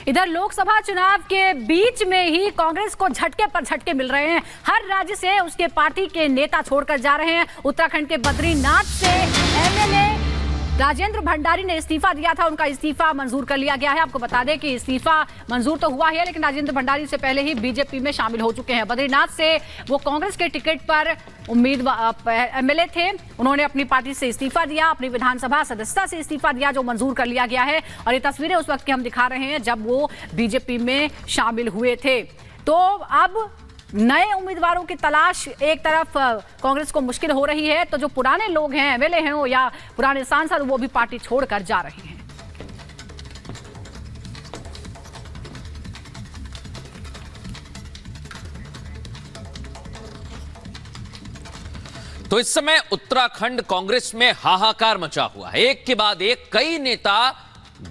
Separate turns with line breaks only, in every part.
इधर लोकसभा चुनाव के बीच में ही कांग्रेस को झटके पर झटके मिल रहे हैं। हर राज्य से उसके पार्टी के नेता छोड़कर जा रहे हैं। उत्तराखंड के बद्रीनाथ से एमएलए राजेंद्र भंडारी ने इस्तीफा दिया था, उनका इस्तीफा मंजूर कर लिया गया है। आपको बता दें कि इस्तीफा मंजूर तो हुआ है, लेकिन राजेंद्र भंडारी से पहले ही बीजेपी में शामिल हो चुके हैं। बद्रीनाथ से वो कांग्रेस के टिकट पर उम्मीदवार एमएलए थे, उन्होंने अपनी पार्टी से इस्तीफा दिया, अपनी विधानसभा सदस्यता से इस्तीफा दिया, जो मंजूर कर लिया गया है। और ये तस्वीरें उस वक्त की हम दिखा रहे हैं जब वो बीजेपी में शामिल हुए थे। तो अब नए उम्मीदवारों की तलाश एक तरफ कांग्रेस को मुश्किल हो रही है, तो जो पुराने लोग हैं, एमएलए हैं या पुराने सांसद, वो भी पार्टी छोड़कर जा रहे हैं।
तो इस समय उत्तराखंड कांग्रेस में हाहाकार मचा हुआ है। एक के बाद एक कई नेता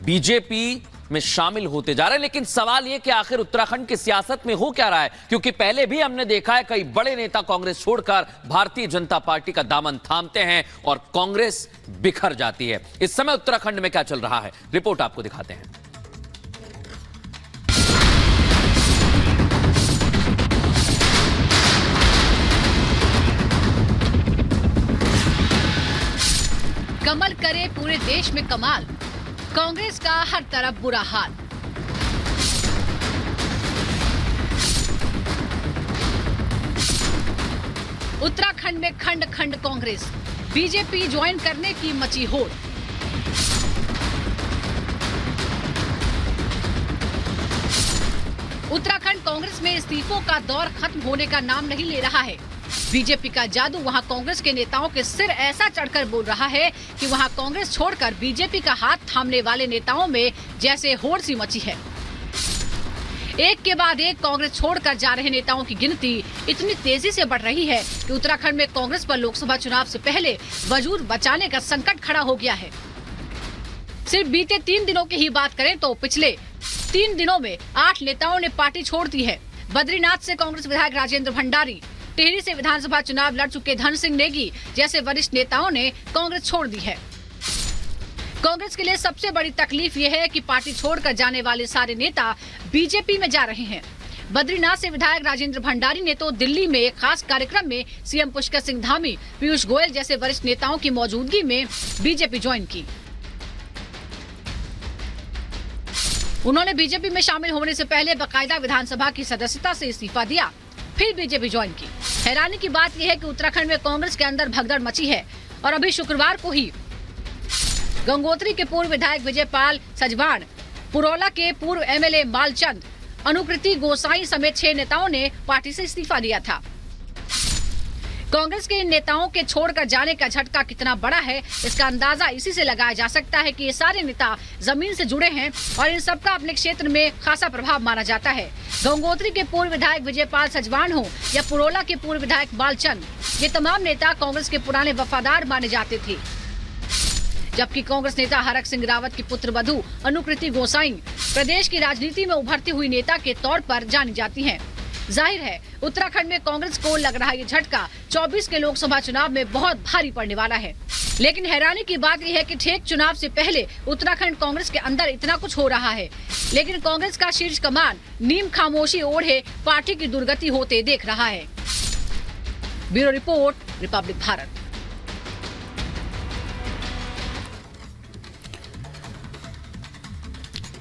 बीजेपी में शामिल होते जा रहे हैं, लेकिन सवाल यह कि आखिर उत्तराखंड की सियासत में हो क्या रहा है, क्योंकि पहले भी हमने देखा है कई बड़े नेता कांग्रेस छोड़कर भारतीय जनता पार्टी का दामन थामते हैं और कांग्रेस बिखर जाती है। इस समय उत्तराखंड में क्या चल रहा है, रिपोर्ट आपको दिखाते हैं।
कमल करे पूरे देश में कमाल, कांग्रेस का हर तरफ बुरा हाल। उत्तराखंड में खंड खंड कांग्रेस, बीजेपी ज्वाइन करने की मची होड़। उत्तराखंड कांग्रेस में इस्तीफों का दौर खत्म होने का नाम नहीं ले रहा है। बीजेपी का जादू वहां कांग्रेस के नेताओं के सिर ऐसा चढ़कर बोल रहा है कि वहां कांग्रेस छोड़कर बीजेपी का हाथ थामने वाले नेताओं में जैसे होड़ सी मची है। एक के बाद एक कांग्रेस छोड़कर जा रहे नेताओं की गिनती इतनी तेजी से बढ़ रही है कि उत्तराखंड में कांग्रेस पर लोकसभा चुनाव से पहले वजूद बचाने का संकट खड़ा हो गया है। सिर्फ बीते 3 दिनों की ही बात करें तो पिछले 3 दिनों में 8 नेताओं ने पार्टी छोड़ दी है। बद्रीनाथ से कांग्रेस विधायक राजेंद्र भंडारी, टिहरी से विधानसभा चुनाव लड़ चुके धन सिंह नेगी जैसे वरिष्ठ नेताओं ने कांग्रेस छोड़ दी है। कांग्रेस के लिए सबसे बड़ी तकलीफ यह है कि पार्टी छोड़कर जाने वाले सारे नेता बीजेपी में जा रहे हैं। बद्रीनाथ से विधायक राजेंद्र भंडारी ने तो दिल्ली में एक खास कार्यक्रम में सीएम पुष्कर सिंह धामी, पीयूष गोयल जैसे वरिष्ठ नेताओं की मौजूदगी में बीजेपी ज्वाइन की। उन्होंने बीजेपी में शामिल होने से पहले बाकायदा विधानसभा की सदस्यता से इस्तीफा दिया, फिर बीजेपी ज्वाइन की। हैरानी की बात यह है कि उत्तराखंड में कांग्रेस के अंदर भगदड़ मची है और अभी शुक्रवार को ही गंगोत्री के पूर्व विधायक विजयपाल सजवाण, पुरौला के पूर्व एमएलए मालचंद, अनुकृति गोसाई समेत 6 नेताओं ने पार्टी से इस्तीफा दिया था। कांग्रेस के इन नेताओं के छोड़कर जाने का झटका कितना बड़ा है, इसका अंदाजा इसी से लगाया जा सकता है कि ये सारे नेता जमीन से जुड़े हैं और इन सबका अपने क्षेत्र में खासा प्रभाव माना जाता है। गंगोत्री के पूर्व विधायक विजयपाल सजवाण हो या पुरौला के पूर्व विधायक बालचंद, ये तमाम नेता कांग्रेस के पुराने वफादार माने जाते थे। जबकि कांग्रेस नेता हरक सिंह रावत की पुत्र वधू अनुकृति गोसाई प्रदेश की राजनीति में उभरती हुई नेता के तौर पर जानी जाती हैं। जाहिर है उत्तराखंड में कांग्रेस को लग रहा ये झटका 24 के लोकसभा चुनाव में बहुत भारी पड़ने वाला है। लेकिन हैरानी की बात यह है कि ठीक चुनाव से पहले उत्तराखंड कांग्रेस के अंदर इतना कुछ हो रहा है, लेकिन कांग्रेस का शीर्ष कमान नीम खामोशी ओढ़े पार्टी की दुर्गति होते देख रहा है। Bureau report, Republic Bharat.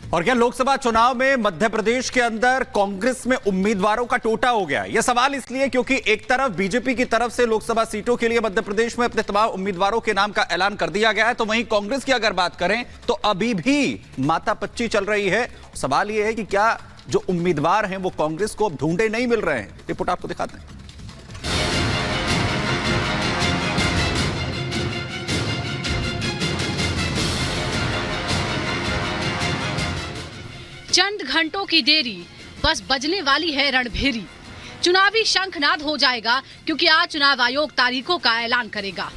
और क्या लोकसभा चुनाव में मध्य प्रदेश के अंदर कांग्रेस में उम्मीदवारों का टोटा हो गया? यह सवाल इसलिए क्योंकि एक तरफ बीजेपी की तरफ से लोकसभा सीटों के लिए मध्य प्रदेश में अपने तमाम उम्मीदवारों के नाम का ऐलान कर दिया गया है, तो वहीं कांग्रेस की अगर बात करें तो अभी भी मातापच्ची चल रही है। सवाल यह है कि क्या जो उम्मीदवार हैं वो कांग्रेस को अब ढूंढे नहीं मिल रहे हैं। रिपोर्ट आपको दिखाते हैं।
चंद घंटों की देरी, बस बजने वाली है रणभेरी। चुनावी शंखनाद हो जाएगा क्योंकि आज चुनाव आयोग तारीखों का ऐलान करेगा।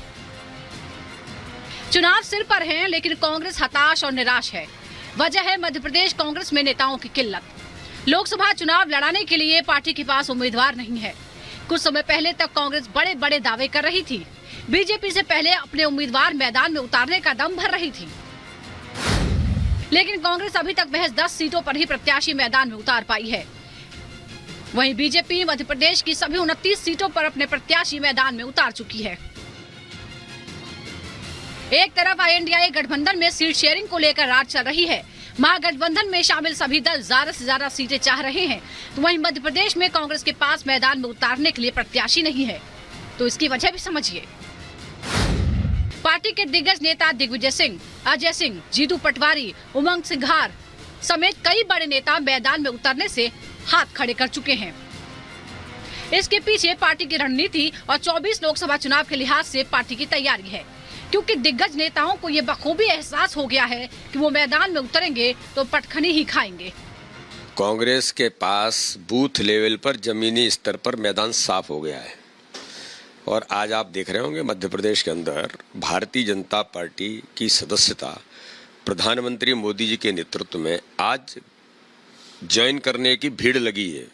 चुनाव सिर पर हैं, लेकिन कांग्रेस हताश और निराश है। वजह है मध्य प्रदेश कांग्रेस में नेताओं की किल्लत। लोकसभा चुनाव लड़ाने के लिए पार्टी के पास उम्मीदवार नहीं है। कुछ समय पहले तक कांग्रेस बड़े बड़े दावे कर रही थी। बीजेपी से पहले अपने उम्मीदवार मैदान में उतारने का दम भर रही थी। लेकिन कांग्रेस अभी तक महज 10 सीटों पर ही प्रत्याशी मैदान में उतार पाई है। वहीं बीजेपी मध्य प्रदेश की सभी 29 सीटों पर अपने प्रत्याशी मैदान में उतार चुकी है। एक तरफ INDIA गठबंधन में सीट शेयरिंग को लेकर राज चल रही है। महागठबंधन में शामिल सभी दल ज्यादा से ज्यादा सीटें चाह रहे हैं, तो वहीं मध्य प्रदेश में कांग्रेस के पास मैदान में उतारने के लिए प्रत्याशी नहीं है। तो इसकी वजह भी समझिए। पार्टी के दिग्गज नेता दिग्विजय सिंह, अजय सिंह, जीतू पटवारी, उमंग सिंघार समेत कई बड़े नेता मैदान में उतरने से हाथ खड़े कर चुके हैं। इसके पीछे पार्टी की रणनीति और 24 लोकसभा चुनाव के लिहाज से पार्टी की तैयारी है, क्योंकि दिग्गज नेताओं को ये बखूबी एहसास हो गया है कि वो मैदान में उतरेंगे तो पटखनी ही खाएंगे।
कांग्रेस के पास बूथ लेवल पर जमीनी स्तर पर मैदान साफ हो गया है और आज आप देख रहे होंगे मध्य प्रदेश के अंदर भारतीय जनता पार्टी की सदस्यता प्रधानमंत्री मोदी जी के नेतृत्व में आज ज्वाइन करने की भीड़ लगी है।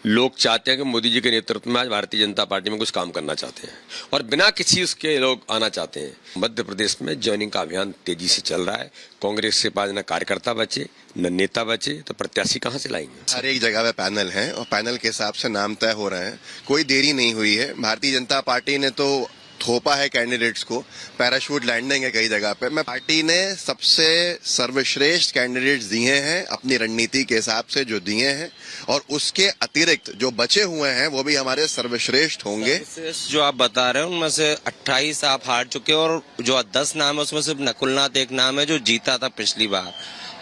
लोग चाहते हैं कि मोदी जी के नेतृत्व में आज भारतीय जनता पार्टी में कुछ काम करना चाहते हैं और बिना किसी उसके लोग आना चाहते हैं। मध्य प्रदेश में ज्वाइनिंग का अभियान तेजी से चल रहा है। कांग्रेस के पास न कार्यकर्ता बचे न नेता बचे, तो प्रत्याशी कहां से लाएंगे?
हर एक जगह पे पैनल है और पैनल के हिसाब से नाम तय हो रहे हैं। कोई देरी नहीं हुई है। भारतीय जनता पार्टी ने तो थोपा है कैंडिडेट्स को, पैराशूट लैंडिंग है कई जगह पे। मैं पार्टी ने सबसे सर्वश्रेष्ठ कैंडिडेट्स दिए हैं अपनी रणनीति के हिसाब से जो दिए हैं, और उसके अतिरिक्त जो बचे हुए हैं वो भी हमारे सर्वश्रेष्ठ होंगे।
जो आप बता रहे हैं उनमें से 28 आप हार चुके और जो 10 नाम है उसमें सिर्फ नकुलनाथ एक नाम है जो जीता था पिछली बार,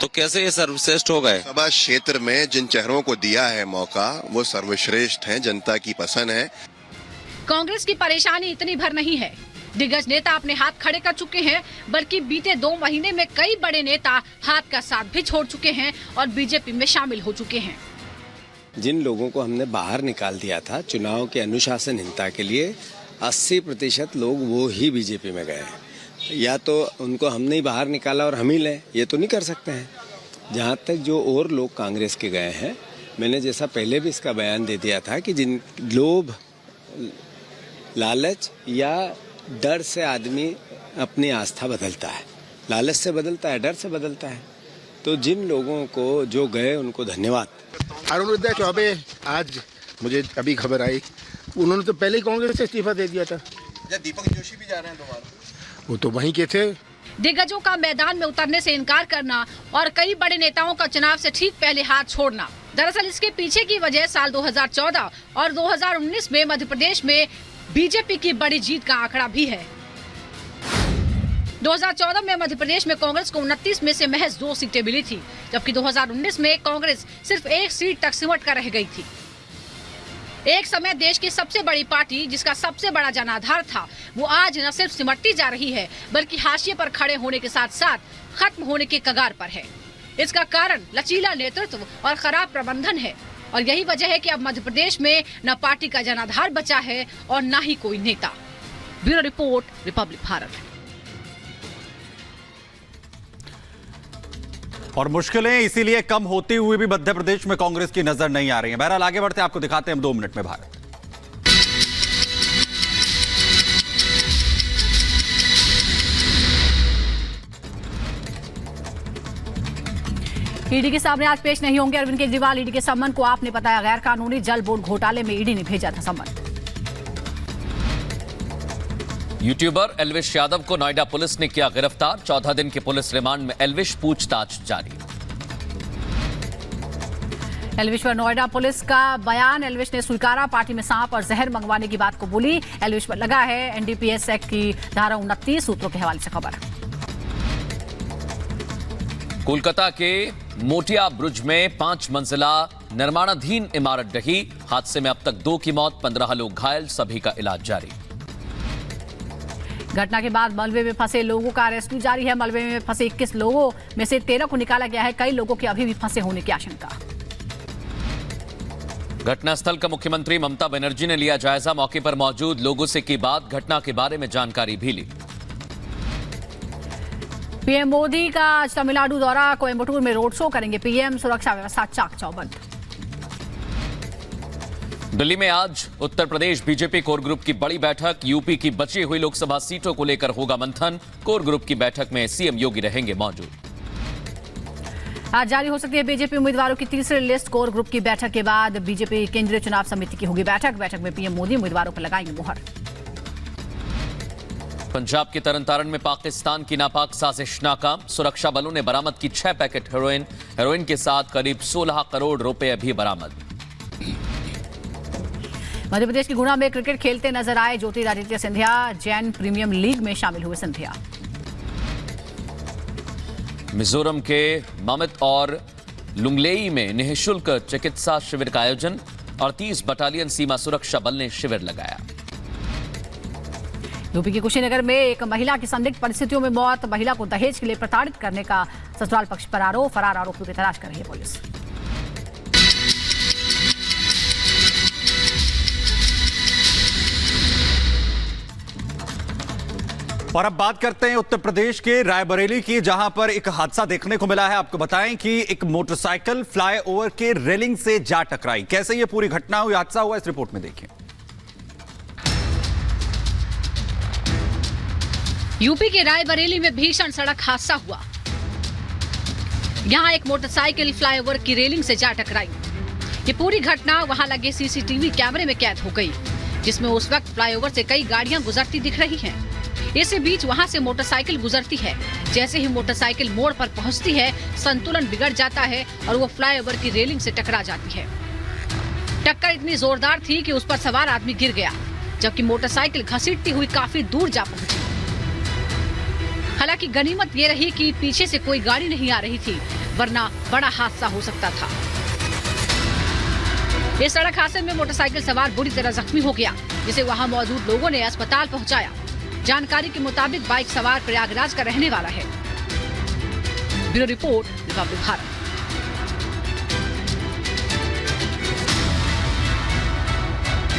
तो कैसे ये सर्वश्रेष्ठ हो गए?
सभा क्षेत्र में जिन चेहरों को दिया है मौका वो सर्वश्रेष्ठ हैं, जनता की पसंद है।
कांग्रेस की परेशानी इतनी भर नहीं है। दिग्गज नेता अपने हाथ खड़े कर चुके हैं, बल्कि बीते 2 महीने में कई बड़े नेता हाथ का साथ भी छोड़ चुके हैं और बीजेपी में शामिल हो चुके हैं।
जिन लोगों को हमने बाहर निकाल दिया था चुनाव के अनुशासनहीनता के लिए, 80% लोग वो ही बीजेपी में गए हैं। या तो उनको हमने ही बाहर निकाला और हम ही लें, ये तो नहीं कर सकते हैं। जहाँ तक जो और लोग कांग्रेस के गए हैं, मैंने जैसा पहले भी इसका बयान दे दिया था कि जिन लोभ, लालच या डर से आदमी अपनी आस्था बदलता है। लालच से बदलता है, डर से बदलता है। तो जिन लोगों को जो गए उनको धन्यवाद।
अरुणोदय चौबे, आज मुझे अभी खबर आई, उन्होंने तो पहले ही कांग्रेस से इस्तीफा दे दिया था।
दीपक जोशी भी जा रहे हैं दोबारा,
वो तो वहीं के थे।
दिग्गजों का मैदान में उतरने से इनकार करना और कई बड़े नेताओं का चुनाव से ठीक पहले हाथ छोड़ना, दरअसल इसके पीछे की वजह साल 2014 और 2019 में मध्य प्रदेश में बीजेपी की बड़ी जीत का आंकड़ा भी है। 2014 में मध्य प्रदेश में कांग्रेस को 29 में से महज 2 सीटें मिली थी, जबकि 2019 में कांग्रेस सिर्फ 1 सीट तक सिमट कर रह गई थी। एक समय देश की सबसे बड़ी पार्टी, जिसका सबसे बड़ा जनाधार था, वो आज न सिर्फ सिमटती जा रही है, बल्कि हाशिए पर खड़े होने के साथ साथ खत्म होने के कगार पर है। इसका कारण लचीला नेतृत्व और खराब प्रबंधन है, और यही वजह है कि अब मध्य प्रदेश में न पार्टी का जनाधार बचा है और न ही कोई नेता। Bureau report, Republic Bharat.
और मुश्किलें इसीलिए कम होती हुई भी मध्य प्रदेश में कांग्रेस की नजर नहीं आ रही है। बहरहाल आगे बढ़ते आपको दिखाते हैं हम 2 मिनट में भारत।
ईडी के सामने आज पेश नहीं होंगे अरविंद केजरीवाल। ईडी के सम्मन को आपने बताया गैर कानूनी जल बोर्ड घोटाले में ईडी ने भेजा था सम्मन।
यूट्यूबर एल्विश यादव को नोएडा पुलिस ने किया गिरफ्तार। 14 दिन के पुलिस रिमांड में एल्विश, पूछताछ जारी।
एल्विश पर नोएडा पुलिस का बयान। एल्विश ने स्वीकारा पार्टी में सांप और जहर मंगवाने की बात को बोली। एल्विश पर लगा है एनडीपीएस एक्ट की धारा 29। सूत्रों के हवाले से खबर।
कोलकाता के मोटिया ब्रिज में 5 मंजिला निर्माणाधीन इमारत ढही। हादसे में अब तक 2 की मौत, 15 लोग घायल, सभी का इलाज जारी।
घटना के बाद मलबे में फंसे लोगों का रेस्क्यू जारी है। मलबे में फंसे 21 लोगों में से 13 को निकाला गया है। कई लोगों के अभी भी फंसे होने की आशंका।
घटनास्थल का मुख्यमंत्री ममता बनर्जी ने लिया जायजा। मौके पर मौजूद लोगों से की बात, घटना के बारे में जानकारी भी ली। पीएम मोदी का आज तमिलनाडु दौरा। कोयम्बटूर में रोड शो करेंगे पीएम। सुरक्षा व्यवस्था चाक चौबंद। दिल्ली में आज Uttar Pradesh BJP core group की बड़ी बैठक। यूपी की बची हुई लोकसभा सीटों को लेकर होगा मंथन। कोर ग्रुप की बैठक में सीएम योगी रहेंगे मौजूद।
आज जारी हो सकती है बीजेपी उम्मीदवारों की तीसरी लिस्ट। कोर ग्रुप की बैठक के बाद बीजेपी केंद्रीय चुनाव समिति की होगी बैठक में पीएम मोदी उम्मीदवारों पर लगाएंगे मुहर।
पंजाब के तरनतारन में पाकिस्तान की नापाक साजिश नाकाम। सुरक्षा बलों ने बरामद की 6 पैकेट हेरोइन के साथ करीब 16 करोड़ रुपए भी बरामद।
मध्य प्रदेश के गुना में क्रिकेट खेलते नजर आए ज्योतिरादित्य सिंधिया। जैन प्रीमियम लीग में शामिल हुए सिंधिया।
मिजोरम के ममित और लुंगलेई में निःशुल्क चिकित्सा शिविर का आयोजन। 38 बटालियन सीमा सुरक्षा बल ने शिविर लगाया।
यूपी के कुशीनगर में एक महिला की संदिग्ध परिस्थितियों में मौत। महिला को दहेज के लिए प्रताड़ित करने का ससुराल पक्ष पर आरोप। फरार आरोपियों की तलाश कर रही है पुलिस।
और अब बात करते हैं उत्तर प्रदेश के रायबरेली की, जहां पर एक हादसा देखने को मिला है। आपको बताएं कि एक मोटरसाइकिल फ्लाईओवर के रेलिंग से जा टकराई। कैसे ये पूरी घटना हुई, हादसा हुआ, इस रिपोर्ट में देखिए।
यूपी के रायबरेली में भीषण सड़क हादसा हुआ। यहां एक मोटरसाइकिल फ्लाईओवर की रेलिंग से जा टकराई। ये पूरी घटना वहां लगे सीसीटीवी कैमरे में कैद हो गई, जिसमें उस वक्त फ्लाईओवर से कई गाड़ियां गुजरती दिख रही हैं। इसी बीच वहां से मोटरसाइकिल गुजरती है। जैसे ही मोटरसाइकिल मोड़ पर पहुंचती है, संतुलन बिगड़ जाता है और वो फ्लाईओवर की रेलिंग से टकरा जाती है। टक्कर इतनी जोरदार थी कि उस पर सवार आदमी गिर गया, जबकि मोटरसाइकिल घसीटती हुई काफी दूर जा पहुंची। हालांकि गनीमत ये रही कि पीछे से कोई गाड़ी नहीं आ रही थी, वरना बड़ा हादसा हो सकता था। इस सड़क हादसे में मोटरसाइकिल सवार बुरी तरह जख्मी हो गया, जिसे वहां मौजूद लोगों ने अस्पताल पहुंचाया। जानकारी के मुताबिक बाइक सवार प्रयागराज का रहने वाला है। Bureau report, Republic Bharat.